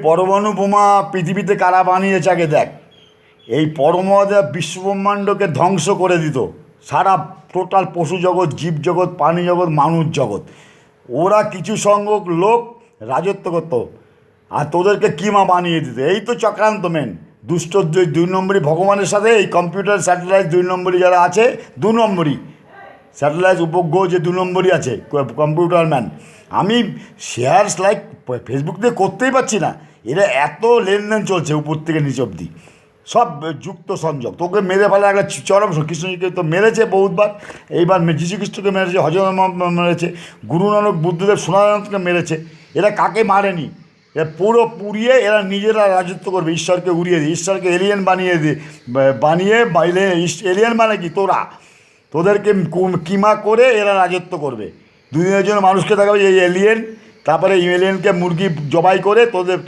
পরমাণু বোমা পৃথিবীতে কারা বানিয়েছে আগে দেখ। এই পরমাণু বিশ্বব্রহ্মাণ্ডকে ধ্বংস করে দিত, সারা টোটাল পশু জগৎ, জীবজগৎ, প্রাণী জগৎ, মানুষ জগৎ। ওরা কিছু সংখ্যক লোক রাজত্ব করত, আর তোদেরকে কিমা বানিয়ে দিত। এই তো চক্রান্ত মেন। দুষ্ট দুই নম্বরই ভগবানের সাথে এই কম্পিউটার স্যাটেলাইট 2 নম্বরই যারা আছে, 2 নম্বরই স্যাটেলাইট উপগ্রহ যে 2 নম্বরই আছে কম্পিউটার ম্যান। আমি শেয়ারস লাইক ফেসবুক দিয়ে করতেই পারছি না। এরা এত লেনদেন চলছে উপর থেকে নিচ অব্দি, সব যুক্ত সংযোগ। তোকে মেরে ফেলা একটা চরম। কৃষ্ণজিকে তো মেরেছে বহুতবার, এইবার যীশু খ্রিস্টকে মেরেছে, হজরত মোহাম্মদ মেরেছে, গুরু নানক, বুদ্ধদেব, সনাতনকে মেরেছে। এরা কাকে মারেনি? এরা পুরো পুড়িয়ে এরা নিজেরা রাজত্ব করবে, ঈশ্বরকে উড়িয়ে দিয়ে, ঈশ্বরকে এলিয়েন বানিয়ে বাইরে। এলিয়েন মানে কি? তোদেরকে কিমা করে এরা রাজত্ব করবে। দুদিনের জন্য মানুষকে দেখাবে এই এলিয়েন, তারপরে এলিয়েনকে মুরগি জবাই করে তোদের